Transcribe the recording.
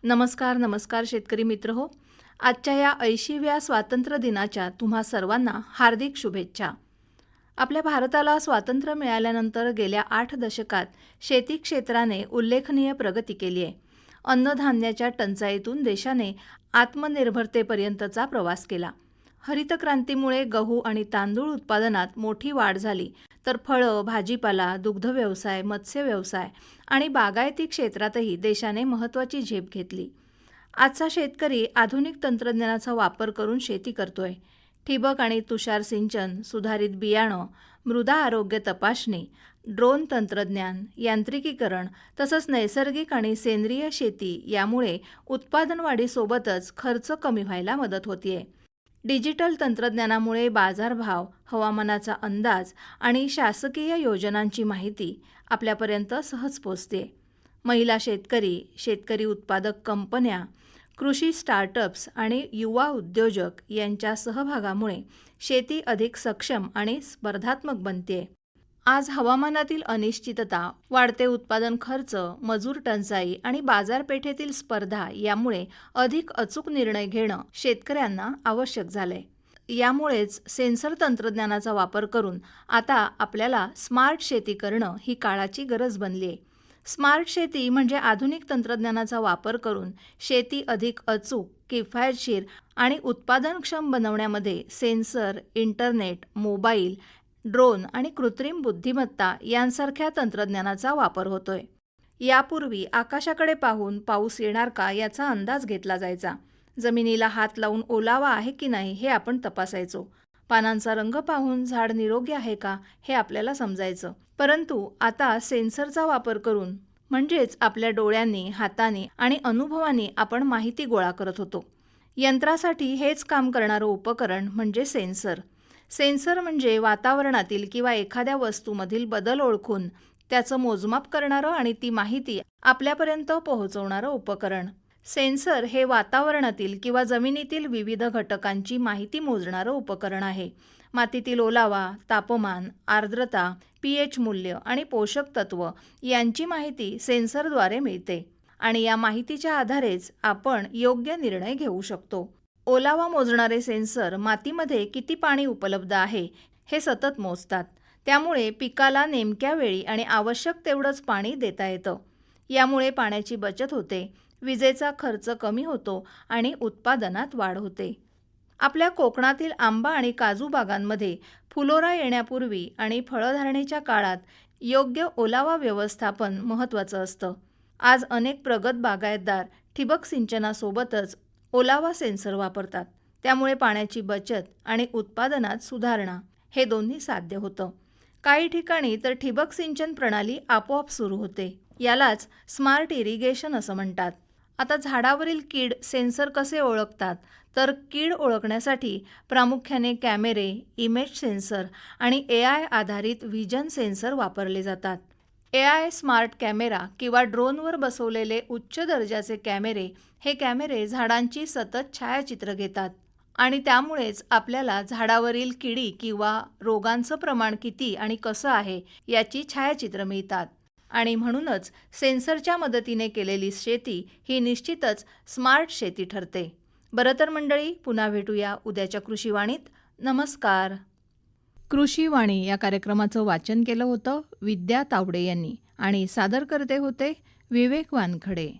नमस्कार शेतकरी मित्र हो. आजच्या या 80व्या स्वातंत्र्य दिनाच्या तुम्हा सर्वांना हार्दिक शुभेच्छा. आपल्या भारताला स्वातंत्र्य मिळाल्यानंतर गेल्या 8 दशकात शेती क्षेत्राने उल्लेखनीय प्रगती केली आहे. अन्नधान्याच्या टंचाईतून देशाने आत्मनिर्भरतेपर्यंतचा प्रवास केला. हरित क्रांतीमुळे गहू आणि तांदूळ उत्पादनात मोठी वाढ झाली, तर फळं, भाजीपाला, दुग्धव्यवसाय, मत्स्यव्यवसाय आणि बागायती क्षेत्रातही देशाने महत्त्वाची झेप घेतली. आजचा शेतकरी आधुनिक तंत्रज्ञानाचा वापर करून शेती करतोय. ठिबक आणि तुषार सिंचन, सुधारित बियाणं, मृदा आरोग्य तपासणी, ड्रोन तंत्रज्ञान, यांत्रिकीकरण तसंच नैसर्गिक आणि सेंद्रिय शेती यामुळे उत्पादन वाढीसोबतच खर्च कमी व्हायला मदत होतीये. डिजिटल तंत्रज्ञानामुळे बाजारभाव, हवामानाचा अंदाज आणि शासकीय योजनांची माहिती आपल्यापर्यंत सहज पोहोचते. महिला शेतकरी, शेतकरी उत्पादक कंपन्या, कृषी स्टार्टअप्स आणि युवा उद्योजक यांच्या सहभागामुळे शेती अधिक सक्षम आणि स्पर्धात्मक बनते. आज हवामानातील अनिश्चितता, वाढते उत्पादन खर्च, मजूर टंचाई आणि बाजारपेठेतील स्पर्धा यामुळे अधिक अचूक निर्णय घेणं शेतकऱ्यांना आवश्यक झालंय. यामुळेच सेन्सर तंत्रज्ञानाचा वापर करून आता आपल्याला स्मार्ट शेती करणं ही काळाची गरज बनली आहे. स्मार्ट शेती म्हणजे आधुनिक तंत्रज्ञानाचा वापर करून शेती अधिक अचूक, किफायतशीर आणि उत्पादनक्षम बनवण्यामध्ये सेन्सर, इंटरनेट, मोबाईल, ड्रोन आणि कृत्रिम बुद्धिमत्ता यांसारख्या तंत्रज्ञानाचा वापर होतोय. यापूर्वी आकाशाकडे पाहून पाऊस येणार का याचा अंदाज घेतला जायचा. जमिनीला हात लावून ओलावा आहे की नाही हे आपण तपासायचो. पानांचा रंग पाहून झाड निरोगी आहे का हे आपल्याला समजायचं. परंतु आता सेन्सरचा वापर करून म्हणजेच आपल्या डोळ्यांनी, हातांनी आणि अनुभवांनी आपण माहिती गोळा करत होतो. यंत्रासाठी हेच काम करणारं उपकरण म्हणजे सेन्सर. सेन्सर म्हणजे वातावरणातील किंवा एखाद्या वस्तूमधील बदल ओळखून त्याचं मोजमाप करणारं आणि ती माहिती आपल्यापर्यंत पोहोचवणारं उपकरण. सेन्सर हे वातावरणातील किंवा जमिनीतील विविध घटकांची माहिती मोजणारं उपकरण आहे. मातीतील ओलावा, तापमान, आर्द्रता, pH मूल्य आणि पोषक तत्व यांची माहिती सेन्सरद्वारे मिळते आणि या माहितीच्या आधारेच आपण योग्य निर्णय घेऊ शकतो. ओलावा मोजणारे सेन्सर मातीमध्ये किती पाणी उपलब्ध आहे हे सतत मोजतात. त्यामुळे पिकाला नेमक्या वेळी आणि आवश्यक तेवढंच पाणी देता येतं. यामुळे पाण्याची बचत होते, विजेचा खर्च कमी होतो आणि उत्पादनात वाढ होते. आपल्या कोकणातील आंबा आणि काजू बागांमध्ये फुलोरा येण्यापूर्वी आणि फळधारणेच्या काळात योग्य ओलावा व्यवस्थापन महत्त्वाचं असतं. आज अनेक प्रगत बागायतदार ठिबक सिंचनासोबतच ओलावा सेन्सर वापरतात. त्यामुळे पाण्याची बचत आणि उत्पादनात सुधारणा हे दोन्ही साध्य होतं. काही ठिकाणी तर ठिबक सिंचन प्रणाली आपोआप सुरू होते. यालाच स्मार्ट इरिगेशन असं म्हणतात. आता झाडावरील कीड सेन्सर कसे ओळखतात, तर कीड ओळखण्यासाठी प्रामुख्याने कॅमेरे, इमेज सेन्सर आणि AI आधारित व्हिजन सेन्सर वापरले जातात. AI स्मार्ट कॅमेरा किंवा ड्रोनवर बसवलेले उच्च दर्जाचे कॅमेरे हे कॅमेरे झाडांची सतत छायाचित्र घेतात आणि त्यामुळेच आपल्याला झाडावरील किडी किंवा रोगांचं प्रमाण किती आणि कसं आहे याची छायाचित्र मिळतात. आणि म्हणूनच सेन्सरच्या मदतीने केलेली शेती ही निश्चितच स्मार्ट शेती ठरते. बरं तर मंडळी, पुन्हा भेटूया उद्याच्या कृषीवाणीत. नमस्कार. कृषीवाणी या कार्यक्रमाचं वाचन केलं होतं विद्या तावडे यांनी आणि सादर करते होते विवेक वानखडे.